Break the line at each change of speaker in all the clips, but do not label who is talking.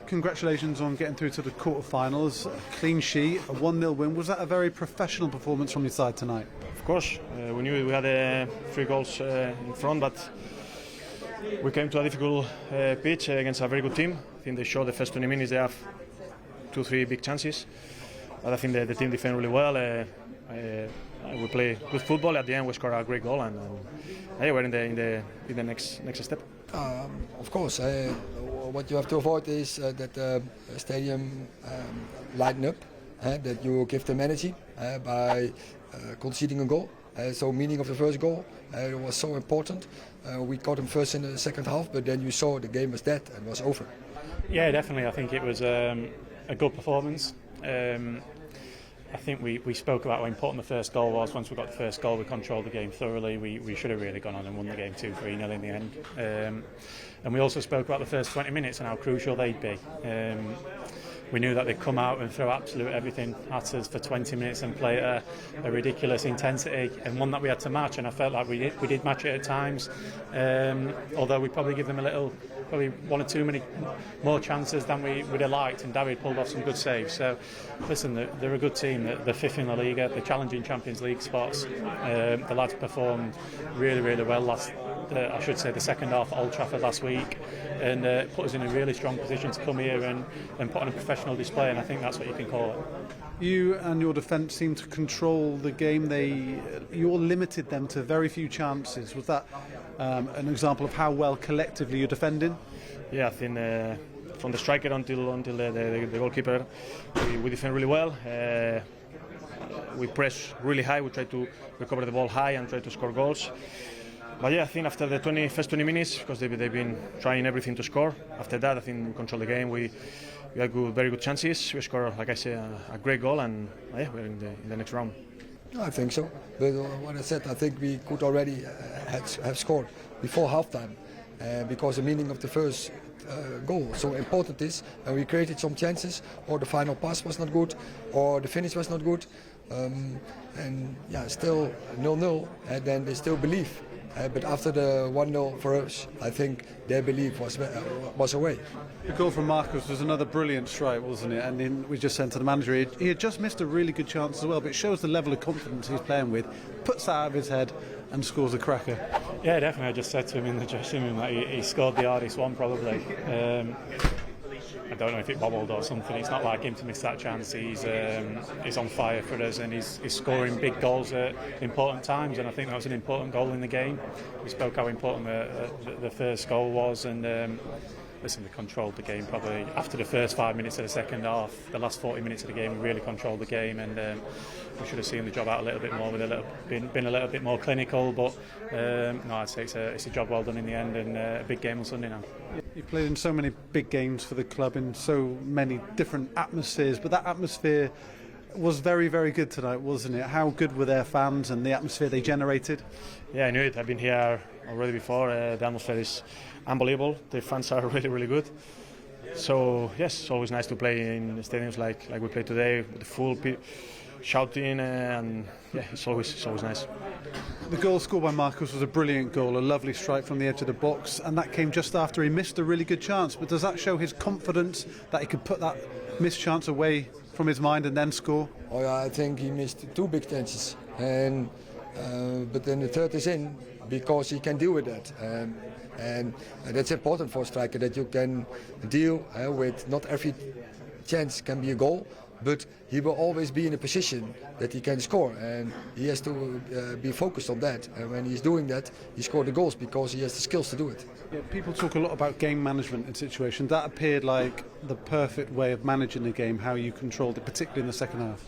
congratulations on getting through to the quarter-finals. A clean sheet, a 1-0 win. Was that a very professional performance from your side tonight?
Of course, we knew we had 3 goals in front, but we came to a difficult pitch against a very good team. I think they showed the first 20 minutes they have 2-3 big chances, but I think the team defended really well. We play good football. At the end, we scored a great goal, and we're in the next step.
Of course, what you have to avoid is that the stadium lighten up, that you give them energy by conceding a goal. So meaning of the first goal was so important. We got them first in the second half, but then you saw the game was dead and was over.
Yeah, definitely. I think it was a good performance. I think we spoke about how important the first goal was. Once we got the first goal, we controlled the game thoroughly. We should have really gone on and won the game 2-3-0 in the end. And we also spoke about the first 20 minutes and how crucial they'd be. We knew that they'd come out and throw absolute everything at us for 20 minutes and play at a ridiculous intensity, and one that we had to match, and I felt like we did match it at times, although we probably give them probably 1 or 2 many more chances than we would have liked, and David pulled off some good saves. So listen, they're a good team. They're 5th in the Liga, they're challenging Champions League spots. The lads performed really, really well the second half at Old Trafford last week, and put us in a really strong position to come here and put on a professional display, and I think that's what you can call it.
You and your defence seemed to control the game. You all limited them to very few chances. Was that an example of how well collectively you're defending?
Yeah, I think from the striker until the goalkeeper, we defend really well. We press really high. We try to recover the ball high and try to score goals. But yeah, I think after the first 20 minutes, because they've been trying everything to score. After that, I think we control the game. We had very good chances. We scored, like I said, a great goal, and we're in the next round.
I think so. But what I said, I think we could already have scored before halftime, because the meaning of the first goal so important is, and we created some chances, or the final pass was not good, or the finish was not good, and yeah, still 0-0, and then they still believe. But after the 1-0 for us, I think their belief was away.
The goal from Marcus was another brilliant strike, wasn't it? And we just sent to the manager. He had just missed a really good chance as well, but it shows the level of confidence he's playing with. Puts that out of his head and scores a cracker.
Yeah, definitely. I just said to him in the dressing room that he scored the hardest one probably. I don't know if it bobbled or something. It's not like him to miss that chance. He's on fire for us, and he's scoring big goals at important times, and I think that was an important goal in the game. We spoke how important the first goal was, and listen, we controlled the game probably after the first 5 minutes of the second half. The last 40 minutes of the game, we really controlled the game, and we should have seen the job out a little bit more, been a little bit more clinical. But no, I'd say it's a job well done in the end, and a big game on Sunday now.
You played in so many big games for the club in so many different atmospheres, but that atmosphere was very, very good tonight, wasn't it? How good were their fans and the atmosphere they generated?
Yeah, I knew it. I've been here already before. The atmosphere is unbelievable. The fans are really, really good. So yes, it's always nice to play in stadiums like we played today, with the full shouting, and yeah, it's always nice.
The goal scored by Marcus was a brilliant goal, a lovely strike from the edge of the box, and that came just after he missed a really good chance. But does that show his confidence that he could put that missed chance away from his mind and then score?
Oh yeah, I think he missed 2 big chances, and but then the third is in because he can deal with that. And that's important for a striker, that you can deal with not every chance can be a goal, but he will always be in a position that he can score, and he has to be focused on that. And when he's doing that, he scored the goals because he has the skills to do it.
Yeah, people talk a lot about game management in situations. That appeared like the perfect way of managing the game, how you controlled it, particularly in the second half.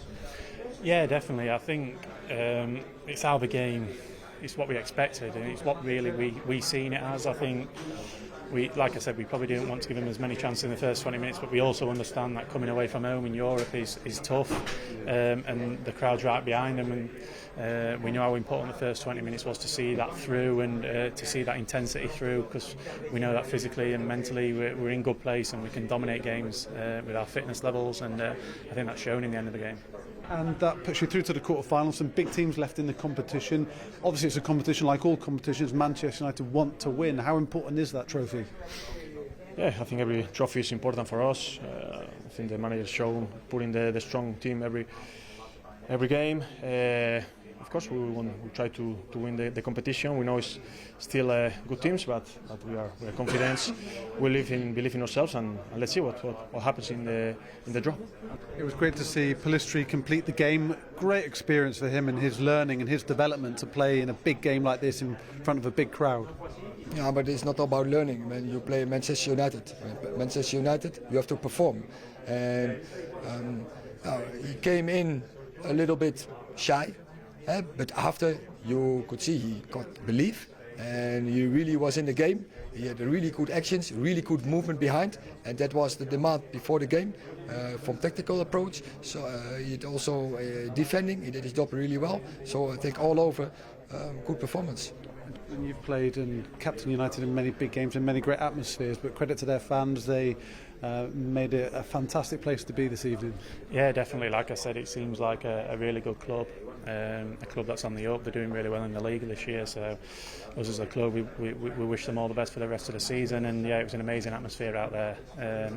Yeah, definitely. I think it's how the game, it's what we expected, and it's what really we seen it as. I think like I said, we probably didn't want to give him as many chances in the first 20 minutes, but we also understand that coming away from home in Europe is tough, and the crowd's right behind him, and we know how important the first 20 minutes was to see that through, and to see that intensity through, because we know that physically and mentally we're in good place and we can dominate games with our fitness levels, and I think that's shown in the end of the game.
And that puts you through to the quarter-finals. Some big teams left in the competition. Obviously, it's a competition like all competitions. Manchester United want to win. How important is that trophy?
Yeah, I think every trophy is important for us. I think the manager's shown putting the strong team every game. Of course, we try to win the competition. We know it's still good teams, but we are confident. We believe in ourselves, and let's see what happens in the draw.
It was great to see Pellistri complete the game. Great experience for him and his learning and his development to play in a big game like this in front of a big crowd.
Yeah, but it's not about learning. When you play Manchester United, you have to perform. And he came in a little bit shy, but after you could see he got belief, and he really was in the game. He had really good actions, really good movement behind, and that was the demand before the game from tactical approach. So he had also defending. He did his job really well. So I think all over, good performance.
And you've played and captained United in many big games and many great atmospheres, but credit to their fans, they made it a fantastic place to be this evening.
Yeah, definitely. Like I said, it seems like a really good club, a club that's on the up. They're doing really well in the league this year, so us as a club, we wish them all the best for the rest of the season. And yeah, it was an amazing atmosphere out there.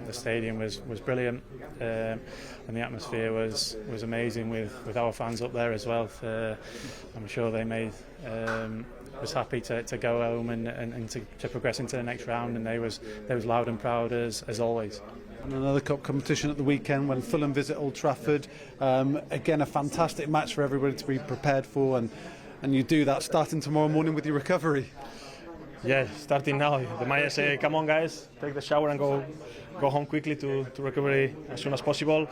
The stadium was brilliant, and the atmosphere was amazing with our fans up there as well. I'm sure they was happy to go home and to progress into the next round, and they was loud and proud as always.
And another cup competition at the weekend when Fulham visit Old Trafford. Again, a fantastic match for everybody to be prepared for, and you do that starting tomorrow morning with your recovery.
Yeah, starting now. The manager say, "Come on, guys, take the shower and go home quickly to recovery as soon as possible."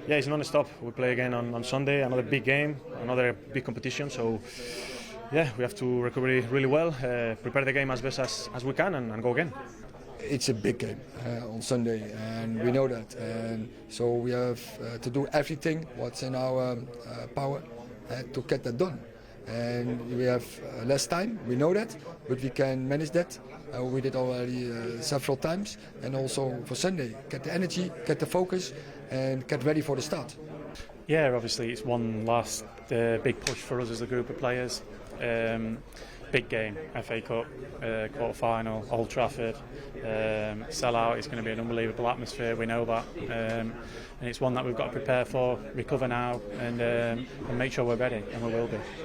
Yeah, it's non-stop. We play again on Sunday, another big game, another big competition. So yeah, we have to recover really well, prepare the game as best as we can, and go again.
It's a big game on Sunday, and we know that. And so we have to do everything what's in our power to get that done. And we have less time, we know that, but we can manage that. We did already several times, and also for Sunday, get the energy, get the focus, and get ready for the start.
Yeah, obviously it's one last big push for us as a group of players. Big game, FA Cup, quarter-final, Old Trafford, sell-out. It's going to be an unbelievable atmosphere, we know that. And it's one that we've got to prepare for, recover now, and make sure we're ready, and we will be.